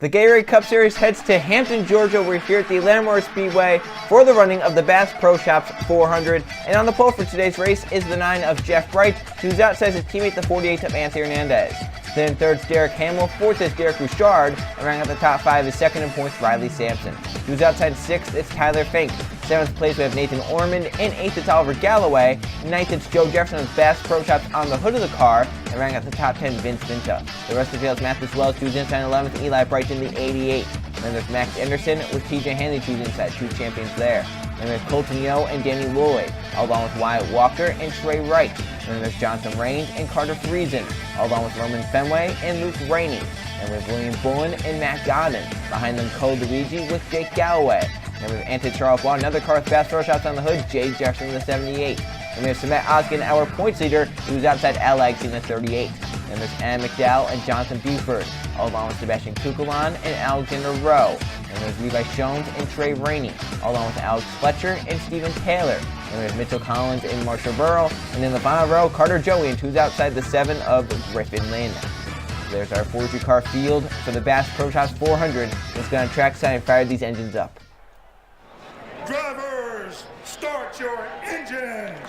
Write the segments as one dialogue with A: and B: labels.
A: The Gatorade Cup Series heads to Hampton, Georgia. We're here at the Atlanta Motor Speedway for the running of the Bass Pro Shops 400. And on the pole for today's race is the 9 of Jeff Bright, who's outside his teammate, the 48 of Anthony Hernandez. Then in third is Derek Hamill, fourth is Derek Bouchard, and rounding out the top 5 is second in points Riley Sampson. Who's outside sixth is Tyler Fink. Seventh place we have Nathan Ormond, and eighth it's Oliver Galloway. Ninth it's Joe Jefferson with Bass Pro Shops on the hood of the car, and rounding out the top 10 Vince Vinta. The rest of the field is Mathis Wells, who's inside 11th, Eli Brighton the 88. Then there's Max Anderson with TJ Hanley, who's inside, 2 champions there. Then there's Colton Yo and Danny Lloyd, along with Wyatt Walker and Trey Wright. And then there's Jonathan Raines and Carter Friesen, along with Roman Fenway and Luke Rainey. And with William Bullen and Matt Godden. Behind them, Cole Luigi with Jake Galloway. And with Anthony Charles Waugh, another car with Bass Pro Shops on the hood, Jay Jefferson the 78. And we have Samet Oskin, our points leader, who's outside Al Agsin the 38. And there's Anna McDowell and Jonathan Buford, along with Sebastian Kukulon and Alexander Rowe. And there's Levi Jones and Trey Rainey, along with Alex Fletcher and Steven Taylor. And there's Mitchell Collins and Marshall Burrow. And in the final row, Carter Joey, and who's outside the 7 of Griffin Lynn. There's our 42-car field for the Bass Pro Shops 400. Let's go on track side and fire these engines up.
B: Drivers, start your engines!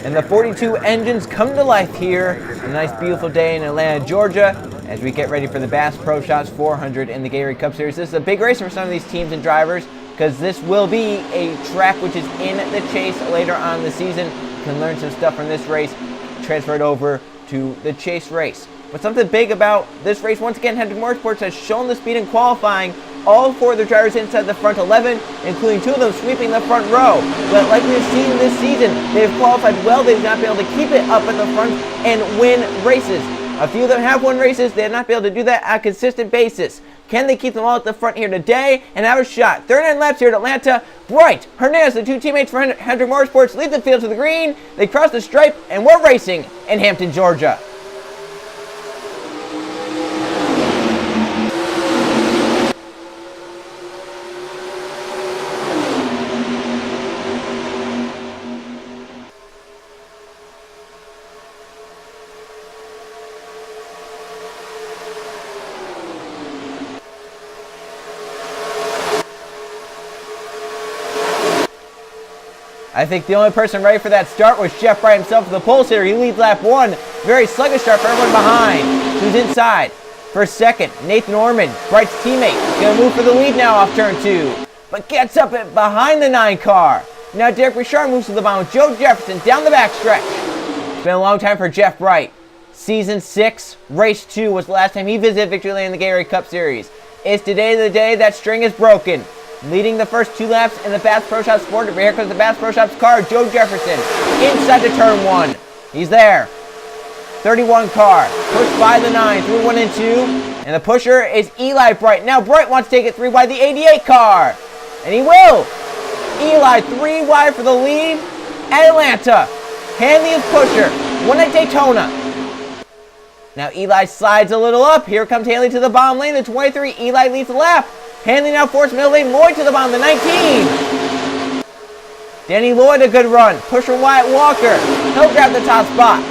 A: And the 42 engines come to life here on a nice, beautiful day in Atlanta, Georgia, as we get ready for the Bass Pro Shops 400 in the Gatorade Cup Series. This is a big race for some of these teams and drivers because this will be a track which is in the chase later on in the season. You can learn some stuff from this race, transfer it over to the chase race. But something big about this race, once again, Hendrick Motorsports has shown the speed in qualifying. All 4 of the drivers inside the front 11, including 2 of them sweeping the front row. But like we've seen this season, they've qualified well. They've not been able to keep it up at the front and win races. A few of them have won races. They have not been able to do that on a consistent basis. Can they keep them all at the front here today and have a shot? 39 laps here at Atlanta. Bright, Hernandez, the 2 teammates for Hendrick Motorsports, lead the field to the green. They cross the stripe, and we're racing in Hampton, Georgia. I think the only person ready for that start was Jeff Bright himself for the pole sitter. He leads lap 1. Very sluggish start for everyone behind. Who's inside? For second, Nathan Ormond, Bright's teammate. Going to move for the lead now off turn 2. But gets up behind the 9 car. Now Derek Bouchard moves to the bottom with Joe Jefferson down the backstretch. It's been a long time for Jeff Bright. Season 6, race 2 was the last time he visited Victory Lane in the Gatorade Cup Series. It's today the day that string is broken. Leading the first 2 laps in the Bass Pro Shops 400. Here comes the Bass Pro Shops car, Joe Jefferson, inside the turn 1. He's there. 31 car, pushed by the 9, through 1 and 2. And the pusher is Eli Bright. Now Bright wants to take it 3 wide, the 88 car. And he will. Eli 3 wide for the lead at Atlanta. Hanley is pusher, 1 at Daytona. Now Eli slides a little up. Here comes Hanley to the bottom lane, the 23. Eli leads the lap. Hanley now forced middle lane, Lloyd to the bottom, the 19. Danny Lloyd, a good run. Pusher Wyatt Walker. He'll grab the top spot.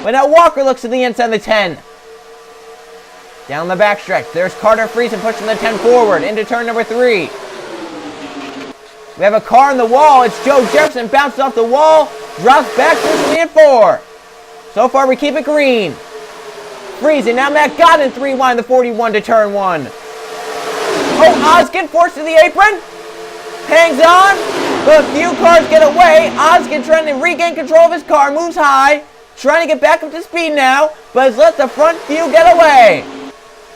A: But now Walker looks to the inside, the 10. Down the backstretch, there's Carter Friesen pushing the 10 forward into turn number 3. We have a car on the wall. It's Joe Jefferson, bounces off the wall, drops back to 3 and 4. So far we keep it green. Friesen, now Matt Godden 3 wide, the 41 to turn 1. Oh, Oskin forced to the apron. Hangs on. But a few cars get away. Oskin trying to regain control of his car. Moves high. Trying to get back up to speed now. But has let the front few get away.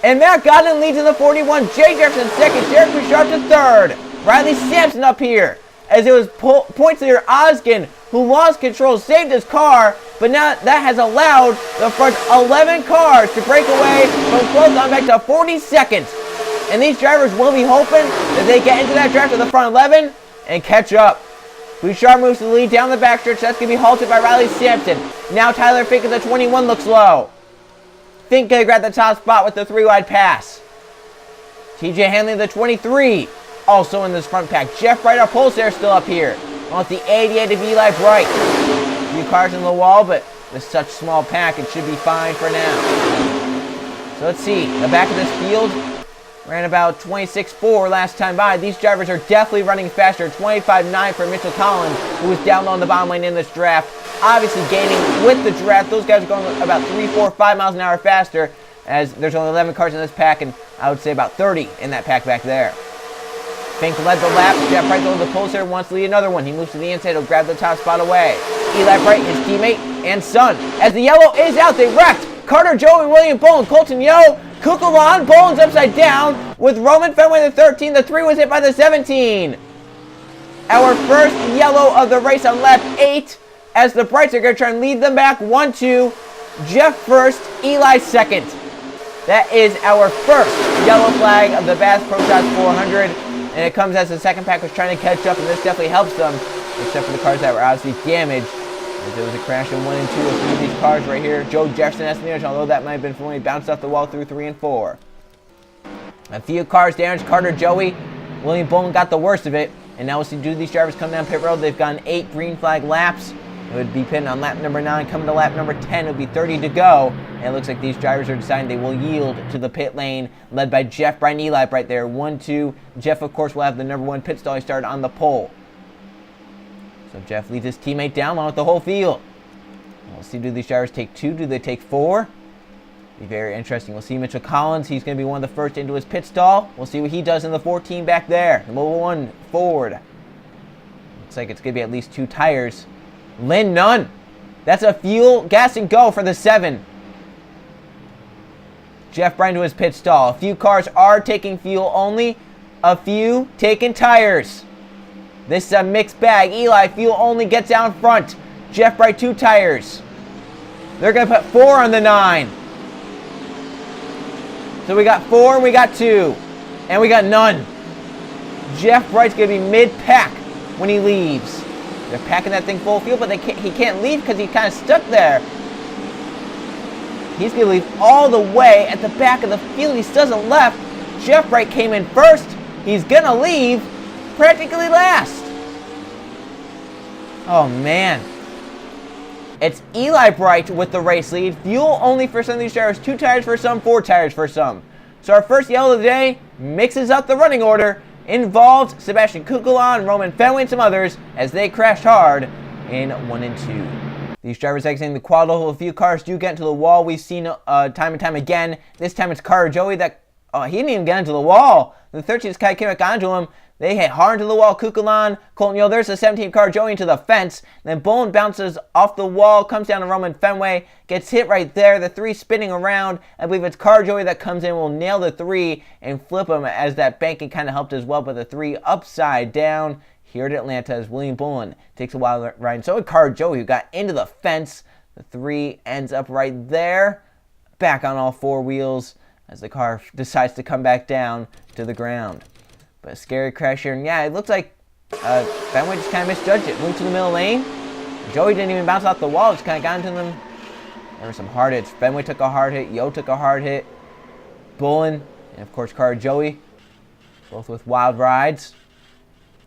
A: And Matt Godden leads in the 41. Jay Jefferson second. Derek Bouchard to third. Riley Sampson up here. As it was points leader Oskin, who lost control, saved his car. But now that has allowed the front 11 cars to break away from close on back to 40 seconds. And these drivers will be hoping that they get into that draft of the front 11 and catch up. Bouchard moves to the lead down the backstretch. That's going to be halted by Riley Sampson. Now Tyler Fink at the 21 looks low. Fink going to grab the top spot with the 3 wide pass. TJ Hanley the 23 also in this front pack. Jeff Bright, our pole sitter, still up here. On the 88 of Eli Bright. A few cars in the wall, but With such small pack, it should be fine for now. So let's see. The back of this field ran about 26.4 last time by. These drivers are definitely running faster. 25.9 for Mitchell Collins, who was down low in the bottom lane in this draft. Obviously gaining with the draft. Those guys are going about 3, 4, 5 miles an hour faster, as there's only 11 cars in this pack, and I would say about 30 in that pack back there. Fink led the lap. Jeff Bright over the pole here, wants to lead another one. He moves to the inside. He'll grab the top spot away. Eli Bright, his teammate, and son. As the yellow is out, they wrecked. Carter, Joey, William Bowen, Colton Yo, Kukulon, Bowen's upside down with Roman Fenway the 13. The 3 was hit by the 17. Our first yellow of the race on lap 8, as the Brights are going to try and lead them back 1-2. Jeff first, Eli second. That is our first yellow flag of the Bass Pro Shots 400. And it comes as the second pack was trying to catch up, and this definitely helps them, except for the cars that were obviously damaged. As there was a crash in 1 and 2 of 3 of these cars right here. Joe Jefferson Espionage, although that might have been from when he bounced off the wall through 3 and 4. A few cars damaged. Carter, Joey, William Bowman got the worst of it. And now we'll see, do these drivers come down pit road? They've gotten 8 green flag laps. It would be pitting on lap number 9. Coming to lap number 10, it would be 30 to go. And it looks like these drivers are deciding they will yield to the pit lane, led by Jeff Bright and Eli right there. 1-2. Jeff, of course, will have the number 1 pit stall. He started on the pole. So Jeff leads his teammate down along with the whole field. We'll see, do these drivers take 2? Do they take 4? Be very interesting. We'll see Mitchell Collins. He's going to be one of the first into his pit stall. We'll see what he does in the 14 back there. The Mobile 1 Ford. Looks like it's going to be at least 2 tires. Lynn Nunn. That's a fuel, gas, and go for the 7. Jeff Bryan to his pit stall. A few cars are taking fuel only. A few taking tires. This is a mixed bag. Eli, fuel only, gets out front. Jeff Bright, 2 tires. They're going to put 4 on the 9. So we got 4 and we got 2. And we got none. Jeff Bright's going to be mid-pack when he leaves. They're packing that thing full of fuel, but he can't leave because he's kind of stuck there. He's going to leave all the way at the back of the field. He still hasn't left. Jeff Bright came in first. He's going to leave practically last. Oh, man. It's Eli Bright with the race lead. Fuel only for some of these drivers. 2 tires for some, 4 tires for some. So our first yellow of the day mixes up the running order. Involved Sebastian Kukulon, Roman Fenway, and some others as they crashed hard in 1 and 2. These drivers exiting the quad level. A few cars do get into the wall. We've seen time and time again. This time it's Carter Joey that he didn't even get into the wall. The 13th guy came back onto him. They hit hard into the wall. Kukulon, Colton Yo, there's the 17 car Joey into the fence. Then Bowen bounces off the wall, comes down to Roman Fenway, gets hit right there. The 3 spinning around. I believe it's car Joey that comes in, will nail the 3 and flip him, as that banking kind of helped as well. But the 3 upside down here at Atlanta as William Bowen takes a wild ride. So did car Joey, who got into the fence. The 3 ends up right there, back on all 4 wheels as the car decides to come back down to the ground. But a scary crash here, and yeah, it looks like Fenway just kind of misjudged it. Moved to the middle lane. Joey didn't even bounce off the wall, just kind of got into them. There were some hard hits. Fenway took a hard hit. Yo took a hard hit. Bowen, and of course Carter Joey, both with wild rides.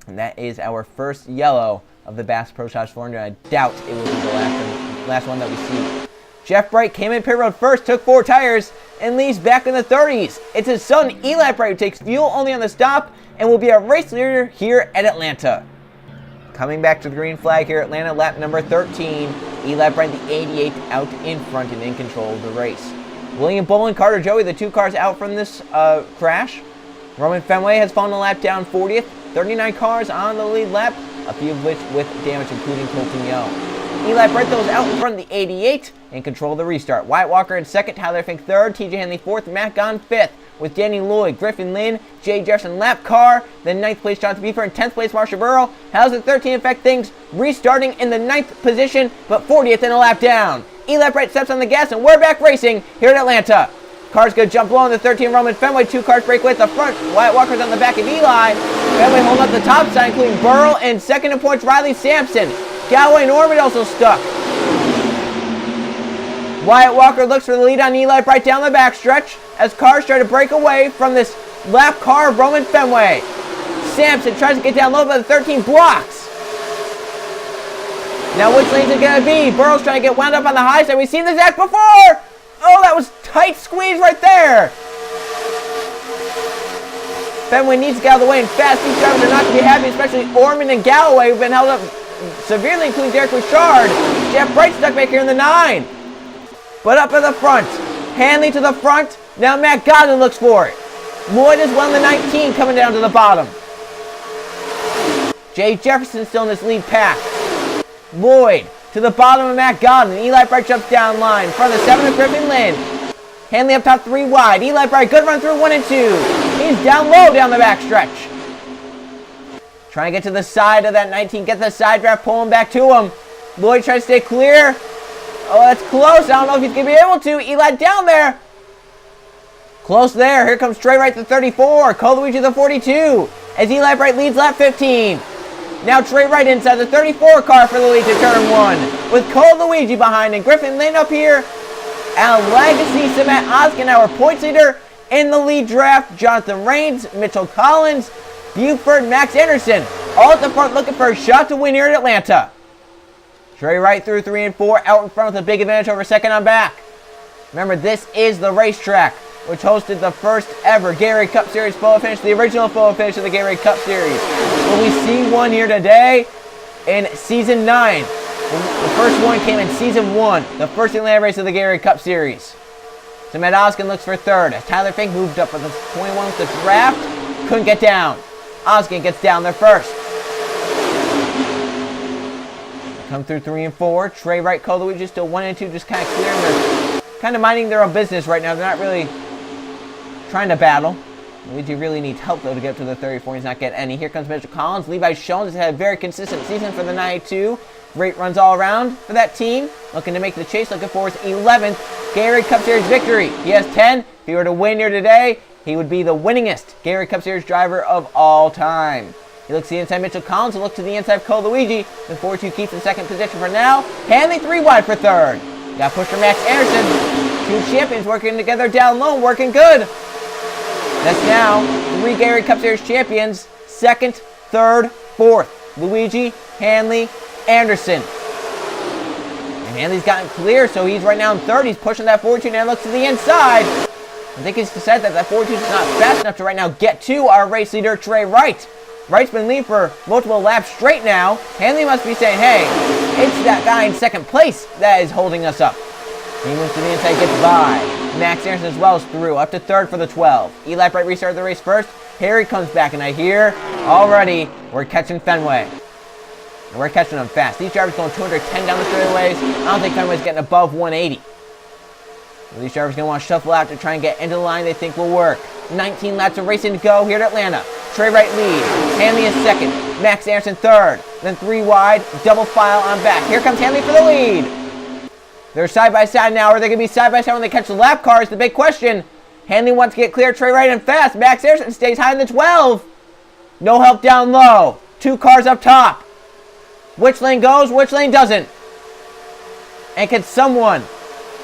A: And that is our first yellow of the Bass Pro Shots 400. I doubt it will be the last one that we see. Jeff Bright came in pit road first, took 4 tires, and leaves back in the 30s. It's his son, Eli Bright, who takes fuel only on the stop and will be a race leader here at Atlanta. Coming back to the green flag here at Atlanta, lap number 13. Eli Bright, the 88, out in front and in control of the race. William Bowen, Carter Joey, the 2 cars out from this crash. Roman Fenway has fallen a lap down, 40th. 39 cars on the lead lap, a few of which with damage, including Colton Yo. Eli Bright, though, is out in front of the 88 and control the restart. Wyatt Walker in second, Tyler Fink third, TJ Henley fourth, Matt Gunn fifth, with Danny Lloyd, Griffin Lynn, Jay Jefferson lap car, then 9th place Jonathan Beefer, and 10th place Marsha Burrow. How's the 13 affect things? Restarting in the 9th position, but 40th in a lap down. Eli Bright steps on the gas, and we're back racing here at Atlanta. Cars going to jump low on the 13 Roman Fenway. 2 cars break away at the front. Wyatt Walker's on the back of Eli. Fenway holding up the top side, including Burrow, and second in points Riley Sampson. Galloway and Ormond also stuck. Wyatt Walker looks for the lead on Eli Bright down the backstretch as cars try to break away from this lap car of Roman Fenway. Sampson tries to get down low, but the 13 blocks. Now which lane's it going to be? Burrow's trying to get wound up on the high side. We've seen this act before. Oh, that was tight squeeze right there. Fenway needs to get out of the way, and fast. These drivers are not going to be happy, especially Orman and Galloway, who've been held up severely, including Derek Richard. Jeff Bright stuck back here in the 9. But up at the front. Hanley to the front. Now Matt Godwin looks for it. Lloyd as well in the 19 coming down to the bottom. Jay Jefferson still in this lead pack. Lloyd to the bottom of Matt Godwin. Eli Bright jumps down line. In front of the 7 of Griffin Lynn. Hanley up top 3 wide. Eli Bright, good run through 1 and 2. He's down low down the back stretch. Trying to get to the side of that 19. Get the side draft, pull him back to him. Lloyd tries to stay clear. Oh, that's close. I don't know if he's going to be able to. Eli down there. Close there. Here comes Trey Wright, the 34. Cole Luigi, the 42. As Eli Bright leads lap 15. Now Trey Wright inside the 34 car for the lead to turn 1. With Cole Luigi behind and Griffin Lynn up here. And Legacy Cement Oskin, our points leader in the lead draft. Jonathan Raines, Mitchell Collins, Buford, Max Anderson. All at the front looking for a shot to win here in Atlanta. Trey Wright through 3 and 4, out in front with a big advantage over second on back. Remember, this is the racetrack which hosted the first ever Gatorade Cup Series photo finish, the original photo finish of the Gatorade Cup Series. Will we see one here today in Season 9? The first one came in Season 1, the first Atlanta race of the Gatorade Cup Series. So Matt Oskin looks for third as Tyler Fink moved up with the 21 with the draft. Couldn't get down. Oskin gets down there first. Come through 3 and 4. Trey Wright, Cole Luigi still 1 and 2, just kind of clearing their, kind of minding their own business right now. They're not really trying to battle. Luigi really needs help though to get up to the 34. He's not getting any. Here comes Mitchell Collins. Levi Shones has had a very consistent season for the 92. Great runs all around for that team. Looking to make the chase, looking for his 11th Gatorade Cup Series victory. He has 10. If he were to win here today, he would be the winningest Gatorade Cup Series driver of all time. He looks to the inside Mitchell Collins, who looks to the inside of Cole Luigi. The 4-2 keeps in second position for now. Hanley 3 wide for third. Got pushed for Max Anderson. 2 champions working together down low, working good. That's now 3 Gatorade Cup Series champions. Second, third, fourth. Luigi, Hanley, Anderson. And Hanley's gotten clear, so he's right now in third. He's pushing that 4-2 now, looks to the inside. I think he's decided that 4-2 is not fast enough to right now get to our race leader, Trey Wright. Wright's been leading for multiple laps straight now. Hanley must be saying, hey, it's that guy in second place that is holding us up. He moves to the inside, gets by. Max Anderson as well is through, up to third for the 12. Eli Bright restarted the race first. Harry comes back, and I hear already we're catching Fenway. And we're catching them fast. These drivers going 210 down the straightaways. I don't think Fenway's getting above 180. So these drivers going to want to shuffle out to try and get into the line they think will work. 19 laps of racing to go here at Atlanta. Trey Wright leads. Hanley is second. Max Anderson third. Then 3 wide. Double file on back. Here comes Hanley for the lead. They're side by side now. Are they going to be side by side when they catch the lap cars? The big question. Hanley wants to get clear. Trey Wright and fast. Max Anderson stays high in the 12. No help down low. 2 cars up top. Which lane goes? Which lane doesn't? And can someone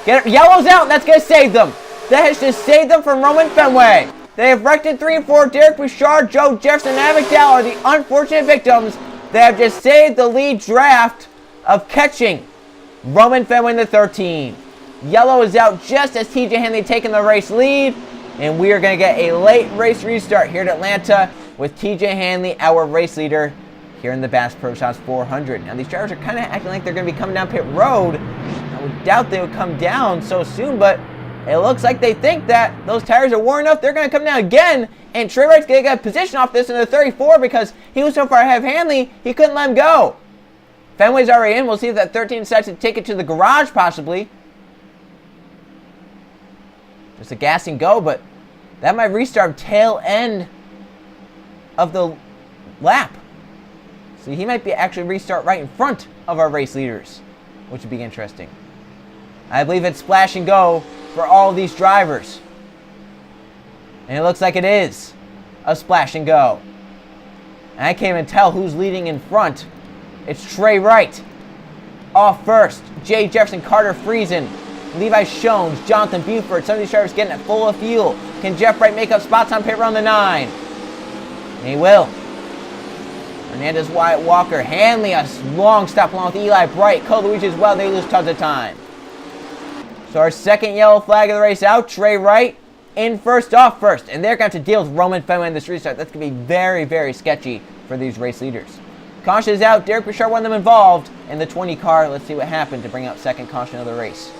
A: get it? Yellow's out. That's going to save them. That has just saved them from Roman Fenway. They have wrecked in 3 and 4. Derek Bouchard, Joe Jefferson, and Adam McDowell are the unfortunate victims that have just saved the lead draft of catching Roman Fenway in the 13. Yellow is out just as TJ Hanley taking the race lead. And we are going to get a late race restart here at Atlanta with TJ Hanley, our race leader, here in the Bass Pro Shops 400. Now these drivers are kind of acting like they're going to be coming down pit road. I would doubt they would come down so soon, but it looks like they think that those tires are worn enough. They're going to come down again, and Trey Wright's going to get a position off this in the 34 because he was so far ahead of Hanley, he couldn't let him go. Fenway's already in. We'll see if that 13 decides to take it to the garage, possibly. Just a gas and go, but that might restart tail end of the lap. So he might be actually restart right in front of our race leaders, which would be interesting. I believe it's splash and go for all of these drivers. And it looks like it is a splash and go. And I can't even tell who's leading in front. It's Trey Wright off first. Jay Jefferson, Carter Friesen, Levi Shones, Jonathan Buford. Some of these drivers getting it full of fuel. Can Jeff Wright make up spots on pit road on the 9? And he will. Hernandez, Wyatt, Walker, Hanley, a long stop along with Eli Bright. Luigi as well, they lose tons of time. So our second yellow flag of the race out. Trey Wright in first, off first. And they're going to have to deal with Roman Fenway in this restart. That's going to be very, very sketchy for these race leaders. Caution is out. Derek Bouchard won them involved in the 20 car. Let's see what happened to bring out second caution of the race.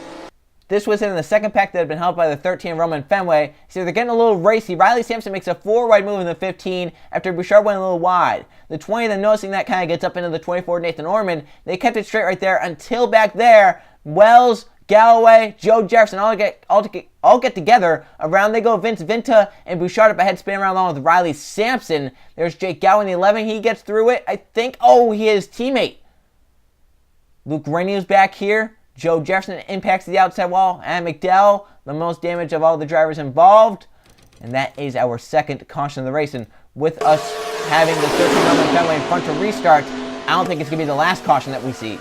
A: This was in the second pack that had been held by the 13 Roman Fenway. So they're getting a little racy. Riley Sampson makes a 4-wide move in the 15 after Bouchard went a little wide. The 20 then noticing that kind of gets up into the 24 Nathan Orman. They kept it straight right there until back there. Wells, Galloway, Joe Jefferson all get together. Around they go. Vince Vinta and Bouchard up ahead, spin around along with Riley Sampson. There's Jake Galloway in the 11. He gets through it, I think. Oh, he is teammate. Luke Rainey's back here. Joe Jefferson impacts the outside wall. And McDowell, the most damage of all the drivers involved. And that is our second caution of the race. And with us having the 13 Roman Fenway in front to restart, I don't think it's going to be the last caution that we see.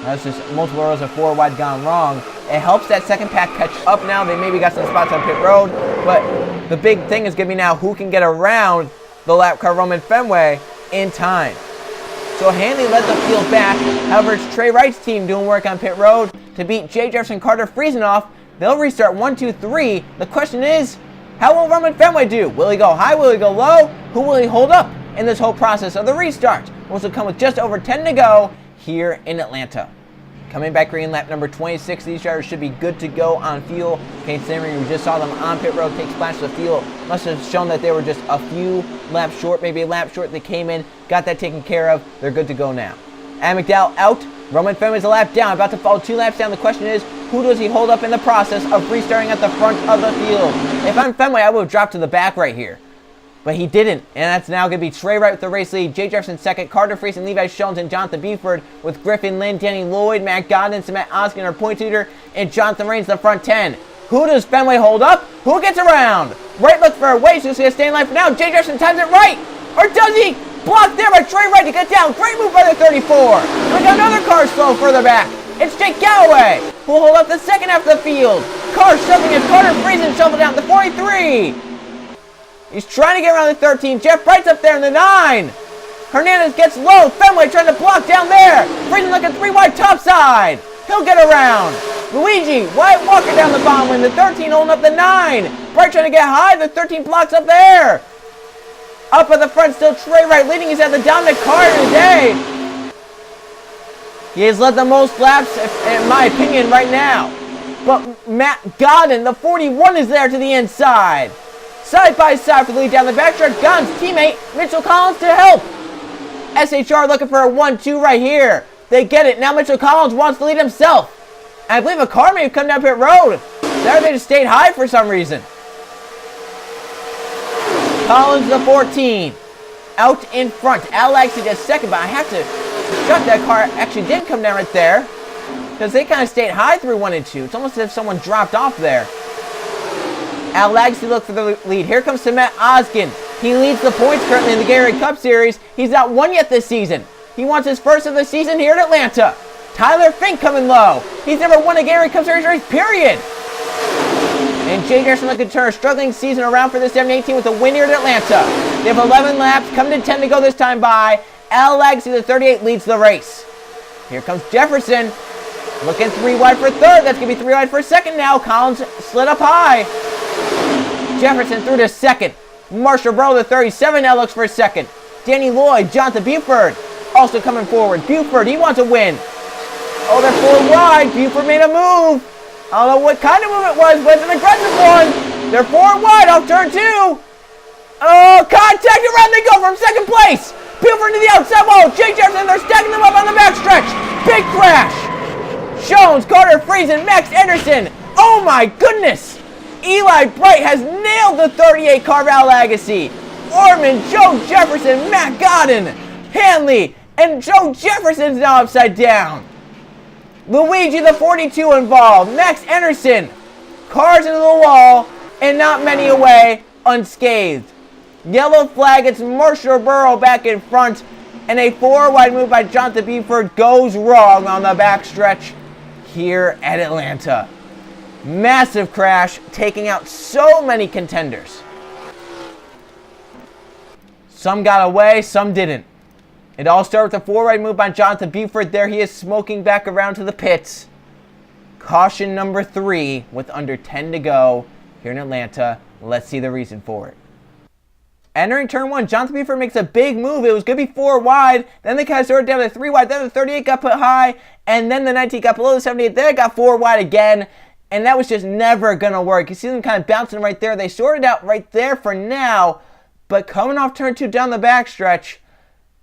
A: That's just multiple rows of 4 wide gone wrong. It helps that second pack catch up now. They maybe got some spots on pit road. But the big thing is going to be now who can get around the lap car Roman Fenway in time. So Hanley led the field back. However, it's Trey Wright's team doing work on pit road to beat Jay Jefferson, Carter Friesenoff. They'll restart 1, 2, 3. The question is, how will Roman Fenway do? Will he go high? Will he go low? Who will he hold up in this whole process of the restart? Which will come with just over 10 to go here in Atlanta. Coming back green, lap number 26. These drivers should be good to go on fuel. Kane Samery, we just saw them on pit road take splash of fuel. Must have shown that they were just a few laps short, maybe a lap short. They came in, got that taken care of. They're good to go now. And McDowell out. Roman Fenway's a lap down, about to fall 2 laps down. The question is, who does he hold up in the process of restarting at the front of the field? If I'm Fenway, I would have dropped to the back right here. But he didn't, and that's now going to be Trey Wright with the race lead. Jay Jefferson second, Carter Friesen, Levi Jones, and Jonathan Buford with Griffin Lynn, Danny Lloyd, Matt Godden, Matt Oskin, our point leader, and Jonathan Raines the front 10. Who does Fenway hold up? Who gets around? Wright looks for a way, so he's going to stay in line for now. Jay Jefferson times it right, or does he? Blocked there by Trey Wright to get down. Great move by the 34. We got another car slow further back. It's Jake Galloway, who will hold up the second half of the field. Car shoving as Carter Friesen shoveled down the 43. He's trying to get around the 13. Jeff Bright's up there in the 9. Hernandez gets low. Fenway trying to block down there. Friesen looking 3 wide top side. He'll get around. Luigi, Wyatt Walker down the bottom lane. The 13 holding up the 9. Bright trying to get high. The 13 blocks up there. Up at the front still Trey Wright leading. He's at the dominant car of the day. He has led the most laps, in my opinion, right now. But Matt Godden, the 41, is there to the inside. Side by side for the lead down the backstretch. Godden's teammate, Mitchell Collins, to help. SHR looking for a 1-2 right here. They get it. Now Mitchell Collins wants to lead himself. And I believe a car may have come down pit road. There they just stayed high for some reason. Collins, the 14. Out in front. Alex, he does second, but I have to shut that car. Actually did come down right there. Because they kind of stayed high through 1 and 2. It's almost as if someone dropped off there. Al Lagsty look for the lead. Here comes Matt Oskin. He leads the points currently in the Gatorade Cup Series. He's not won yet this season. He wants his first of the season here in Atlanta. Tyler Fink coming low. He's never won a Gatorade Cup Series race, period. And Jay Jefferson looking to turn a struggling season around for this 7-18 with a win here in Atlanta. They have 11 laps, coming to 10 to go this time by. Al Lagsty, the 38, leads the race. Here comes Jefferson. Looking 3 wide for third. That's going to be 3 wide for second now. Collins slid up high. Jefferson through to second. Marshall Bro, the 37, now looks for a second. Danny Lloyd, Jonathan Buford, also coming forward. Buford, he wants a win. Oh, they're 4 wide. Buford made a move. I don't know what kind of move it was, but it's an aggressive one. They're 4 wide off turn 2. Oh, contact around they go from second place. Buford to the outside wall. Jake Jefferson, they're stacking them up on the backstretch. Big crash. Jones, Carter Friesen, Max Anderson. Oh my goodness. Eli Bright has nailed the 38 Carval Legacy. Orman, Joe Jefferson, Matt Godden, Hanley, and Joe Jefferson's now upside down. Luigi, the 42, involved. Max Anderson, cars into the wall, and not many away, unscathed. Yellow flag, it's Marshall Burrow back in front, and a 4-wide move by Jonathan Buford goes wrong on the backstretch here at Atlanta. Massive crash, taking out so many contenders. Some got away, some didn't. It all started with a forward move by Jonathan Buford. There he is smoking back around to the pits. Caution number 3 with under 10 to go here in Atlanta. Let's see the reason for it. Entering turn 1, Jonathan Buford makes a big move. It was going to be 4 wide. Then they kind of started down to 3 wide. Then the 38 got put high. And then the 19 got below the 78. Then it got 4 wide again. And that was just never going to work. You see them kind of bouncing right there. They sorted out right there for now. But coming off turn 2 down the backstretch,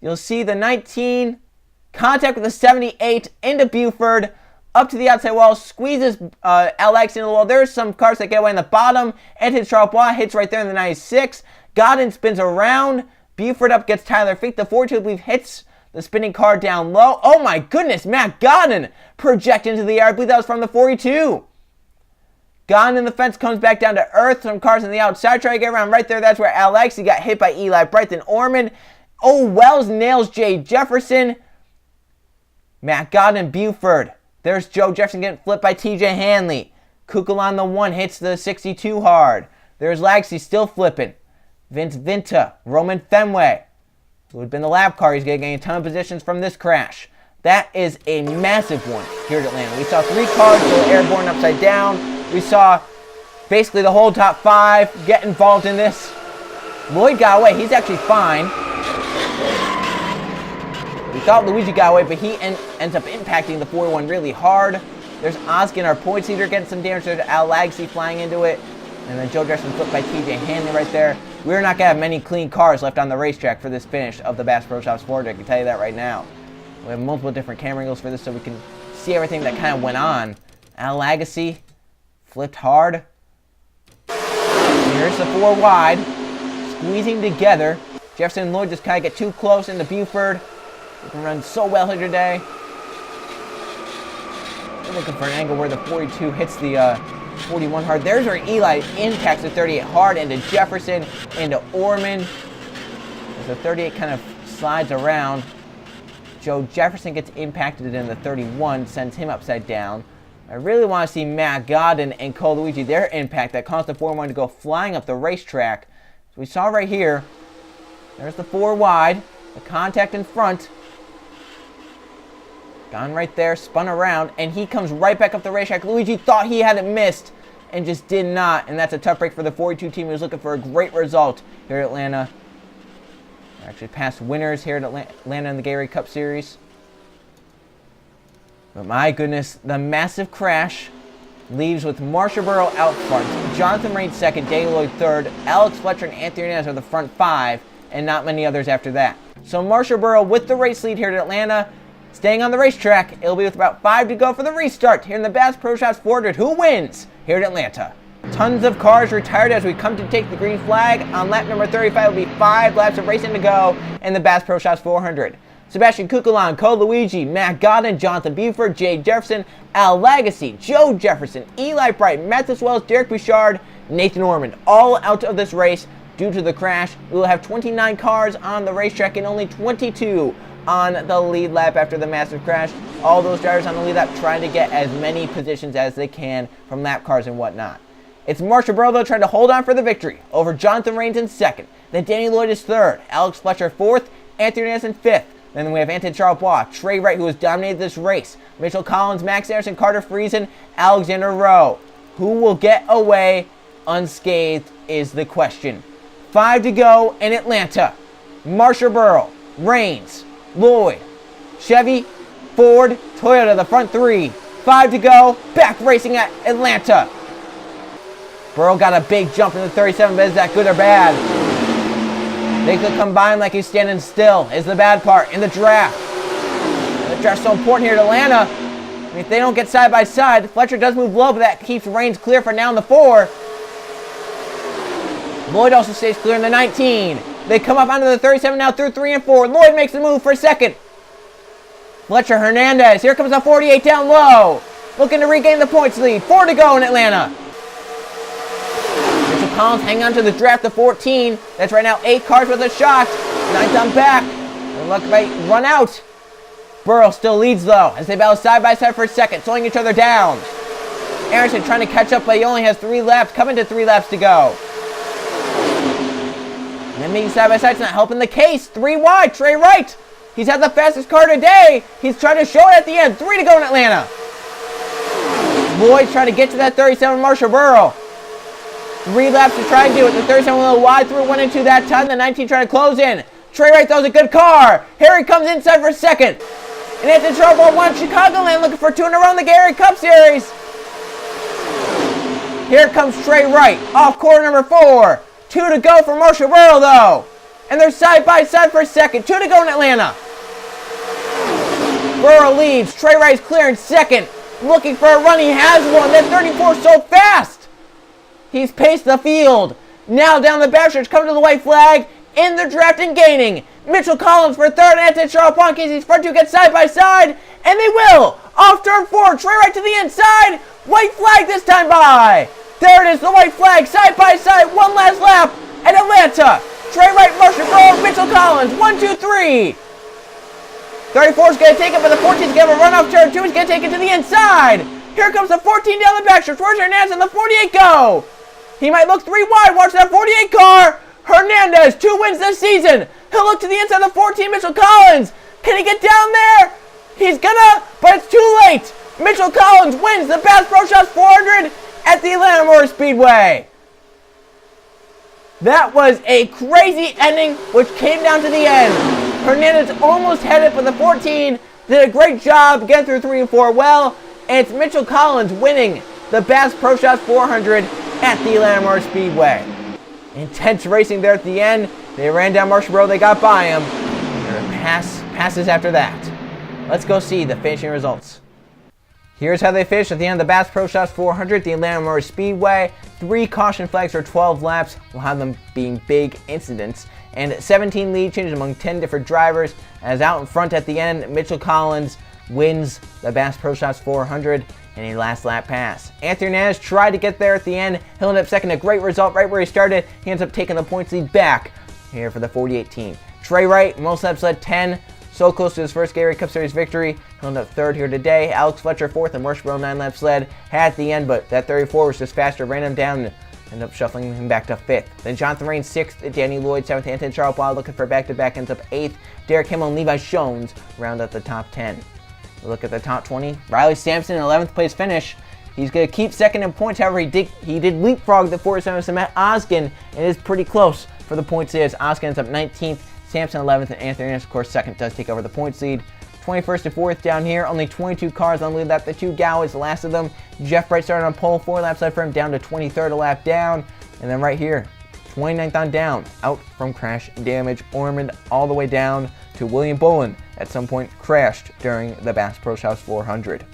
A: you'll see the 19 contact with the 78 into Buford. Up to the outside wall, squeezes Alex into the wall. There's some cars that get away in the bottom. And hits Charles, hits right there in the 96. Godden spins around. Buford up, gets Tyler Fink. The 42, I believe, hits the spinning car down low. Oh my goodness, Matt Godden project into the air. I believe that was from the 42. Godden in the fence, comes back down to earth. Some cars on the outside try to get around right there. That's where Alex, he got hit by Eli Bright, then Ormond. Oh, Wells nails Jay Jefferson. Matt Godden, Buford. There's Joe Jefferson getting flipped by TJ Hanley. Kukul on the 1 hits the 62 hard. There's Lagsy still flipping. Vince Vinta, Roman Fenway, who had been the lap car. He's getting a ton of positions from this crash. That is a massive one here at Atlanta. We saw 3 cars go airborne upside down. We saw basically the whole top 5 get involved in this. Lloyd got away. He's actually fine. We thought Luigi got away, but he ends up impacting the 41 really hard. There's Oskin, our points leader, getting some damage. There's Al Lagsy flying into it. And then Joe Jefferson flipped by TJ Hanley right there. We're not going to have many clean cars left on the racetrack for this finish of the Bass Pro Shops Forward. I can tell you that right now. We have multiple different camera angles for this so we can see everything that kind of went on. Al Lagsy flipped hard. Here's the 4 wide. Squeezing together. Jefferson and Lloyd just kind of get too close into Buford. We can run so well here today. We're looking for an angle where the 42 hits the 41 hard. There's where Eli impacts the 38 hard into Jefferson, into Ormond. As the 38 kind of slides around, Joe Jefferson gets impacted in the 31, sends him upside down. I really want to see Matt Godden and Cole Luigi, their impact that caused the 41 to go flying up the racetrack. So we saw right here, there's the 4 wide, the contact in front. Gone right there, spun around, and he comes right back up the racetrack. Luigi thought he had it missed and just did not, and that's a tough break for the 42 team who's looking for a great result here at Atlanta. They're actually past winners here at Atlanta in the Gatorade Cup Series. But my goodness, the massive crash leaves with Marsha Burrow out front, Jonathan Rain second, Danny Lloyd third, Alex Fletcher and Anthony Hernandez are the front 5, and not many others after that. So Marsha Burrow with the race lead here at Atlanta. Staying on the racetrack, it'll be with about 5 to go for the restart here in the Bass Pro Shops 400. Who wins here at Atlanta? Tons of cars retired as we come to take the green flag. On lap number 35 will be 5 laps of racing to go in the Bass Pro Shops 400. Sebastian Kukulan, Cole Luigi, Matt Godden, Jonathan Buford, Jay Jefferson, Al Lagassi, Joe Jefferson, Eli Bright, Mathis Wells, Derek Bouchard, Nathan Ormond, all out of this race due to the crash. We will have 29 cars on the racetrack and only 22 on the lead lap after the massive crash. All those drivers on the lead lap trying to get as many positions as they can from lap cars and whatnot. It's Marsha Burrow, though, trying to hold on for the victory over Jonathan Rains in second. Then Danny Lloyd is third, Alex Fletcher fourth, Anthony Hernandez in fifth. Then we have Anthony Charles, Trey Wright, who has dominated this race, Mitchell Collins, Max Anderson, Carter Friesen, Alexander Rowe. Who will get away unscathed is the question. 5 to go in Atlanta. Marsha Burrow, Rains, Lloyd, Chevy, Ford, Toyota, the front 3. 5 to go, back racing at Atlanta. Burrow got a big jump in the 37, but is that good or bad? They could combine like he's standing still, is the bad part in the draft. And the draft's so important here at Atlanta. I mean, if they don't get side by side, Fletcher does move low, but that keeps Rains clear for now in the 4. Lloyd also stays clear in the 19. They come up onto the 37 now through 3 and 4. Lloyd makes the move for second. Fletcher Hernandez. Here comes the 48 down low. Looking to regain the points lead. 4 to go in Atlanta. Mitchell Collins hang on to the draft to 14. That's right now 8 cars with a shot. 9th on back. And look, they run out. Burrow still leads though as they battle side by side for a second, slowing each other down. Aronson trying to catch up, but he only has 3 laps. Coming to 3 laps to go. And then maybe side-by-side's not helping the case. 3 wide, Trey Wright. He's had the fastest car today. He's trying to show it at the end. 3 to go in Atlanta. Lloyd's trying to get to that 37 Marshall Burrow. 3 laps to try and do it. The 37 went a little wide through 1 and 2 that time. The 19 trying to close in. Trey Wright throws a good car. Harry comes inside for second. And Anthony Charles won Chicagoland, looking for 2 in a row in the Gatorade Cup Series. Here comes Trey Wright off corner number 4. 2 to go for Marshall Burrow though. And they're side by side for second. 2 to go in Atlanta. Burrow leads. Trey Wright's clearing second. Looking for a run. He has one. That 34 so fast. He's paced the field. Now down the backstretch, coming to the white flag. In the draft and gaining. Mitchell Collins for third. Anthony Charles Casey's front 2 get side by side. And they will. Off turn 4. Trey Wright to the inside. White flag this time by. There it is. The white flag side by side. One last lap at Atlanta. Trey Wright, Marshall Burrow, Mitchell Collins. 1, 2, 3. 34 is going to take it, but the 14 is going to have a run off turn 2. He's going to take it to the inside. Here comes the 14 down the backstretch. Where's Hernandez and the 48 go? He might look 3 wide. Watch that 48 car. Hernandez, 2 wins this season. He'll look to the inside of the 14, Mitchell Collins. Can he get down there? He's gonna, but it's too late. Mitchell Collins wins the Bass Pro Shops 400 at the Atlanta Motor Speedway. That was a crazy ending, which came down to the end. Hernandez almost had it, but the 14 did a great job getting through 3 and 4 well. And it's Mitchell Collins winning the Bass Pro Shops 400 at the Atlanta Motor Speedway. Intense racing there at the end. They ran down Marshall Burrow. They got by him. There were passes after that. Let's go see the finishing results. Here's how they finished at the end of the Bass Pro Shops 400 at the Atlanta Motor Speedway. 3 caution flags for 12 laps, a lot of them being big incidents, and 17 lead changes among 10 different drivers. As out in front at the end, Mitchell Collins wins the Bass Pro Shops 400 in a last lap pass. Anthony Hernandez tried to get there at the end. He'll end up second, a great result right where he started. He ends up taking the points lead back here for the 48 team. Trey Wright, most laps led 10. So close to his first Gatorade Cup Series victory. He'll end up third here today. Alex Fletcher fourth, and Marshall Burrow 9 laps led at the end, but that 34 was just faster, ran him down, and ended up shuffling him back to 5th. Then Jonathan Rain 6th, Danny Lloyd 7th, Anthony Charles looking for back-to-back, ends up 8th. Derek Himmel and Levi Shones round out the top 10. We look at the top 20. Riley Sampson, 11th place finish. He's going to keep second in points. However, he did leapfrog the 47 Samet Oskin. It is pretty close for the points lead. Oskin ends up 19th. Sampson 11th, and Anthony Hernandez, of course, second, does take over the points lead. 21st to 4th down here, only 22 cars on the lead lap. The 2 Gowies, the last of them. Jeff Bright started on pole, 4 laps left for him, down to 23rd, a lap down. And then right here, 29th on down, out from crash damage. Ormond all the way down to William Bolin. At some point crashed during the Bass Pro Shops 400.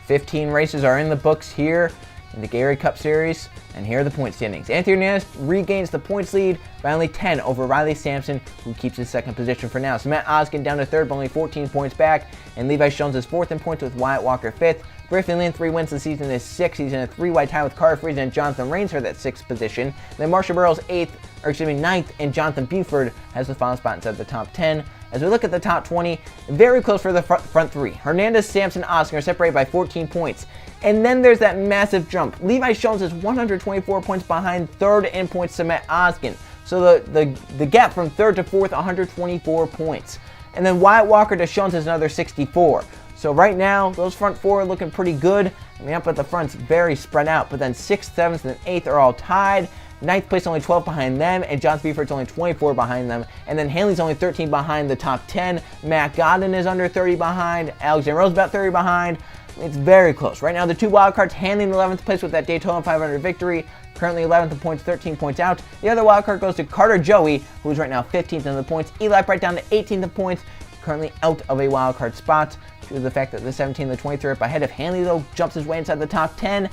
A: 15 races are in the books here in the Gatorade Cup Series, and here are the point standings. Anthony Hernandez regains the points lead by only 10 over Riley Sampson, who keeps his second position for now. Matt Oskin down to 3rd, but only 14 points back, and Levi Shones is 4th in points with Wyatt Walker 5th. Griffin Lynn, 3 wins this season, is 6th. He's in a 3-wide tie with Carter Friesen and Jonathan Rains for that 6th position. Then Marshall Burrow's 9th, and Jonathan Buford has the final spot inside the top 10. As we look at the top 20, very close for the front 3. Hernandez, Sampson, Oskin are separated by 14 points. And then there's that massive jump. Levi Shones is 124 points behind 3rd in points to Matt Oskin. So the gap from 3rd to 4th, 124 points. And then Wyatt Walker to Shones is another 64. So right now, those front 4 are looking pretty good. I mean, up at the front's very spread out. But then 6th, 7th, and 8th are all tied. 9th place only 12 behind them, and Jonathan Buford's only 24 behind them. And then Hanley's only 13 behind the top 10. Matt Godden is under 30 behind. Alexander Rose about 30 behind. It's very close. Right now, the 2 wildcards, Hanley in 11th place with that Daytona 500 victory. Currently 11th in points, 13 points out. The other wildcard goes to Carter Joey, who's right now 15th in the points. Eli right down to 18th in points, currently out of a wildcard spot due to the fact that the 17 and the 23 are up ahead. If Hanley, though, jumps his way inside the top 10,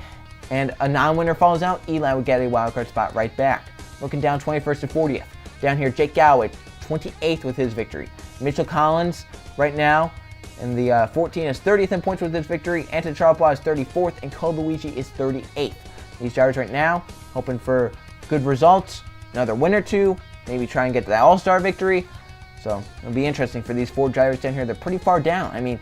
A: and a non-winner falls out, Eli would get a wildcard spot right back. Looking down 21st to 40th. Down here, Jake Galloway, 28th with his victory. Mitchell Collins, right now, in the 14 is 30th in points with his victory. Anton Charles is 34th, and Cole Luigi is 38th. These drivers right now, hoping for good results, another win or 2, maybe try and get to that all-star victory. So it'll be interesting for these 4 drivers down here. They're pretty far down. I mean,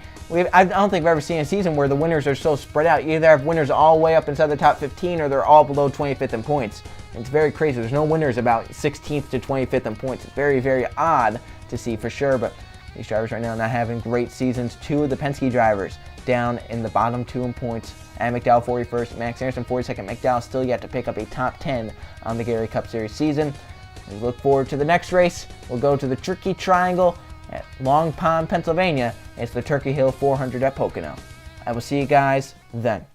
A: I don't think I've ever seen a season where the winners are so spread out. You either have winners all the way up inside the top 15, or they're all below 25th in points. It's very crazy. There's no winners about 16th to 25th in points. It's very, very odd to see for sure, but these drivers right now not having great seasons. Two of the Penske drivers down in the bottom 2 in points. And McDowell 41st, Max Anderson 42nd. McDowell still yet to pick up a top 10 on the Gatorade Cup Series season. We look forward to the next race. We'll go to the Turkey Triangle at Long Pond, Pennsylvania. It's the Turkey Hill 400 at Pocono. I will see you guys then.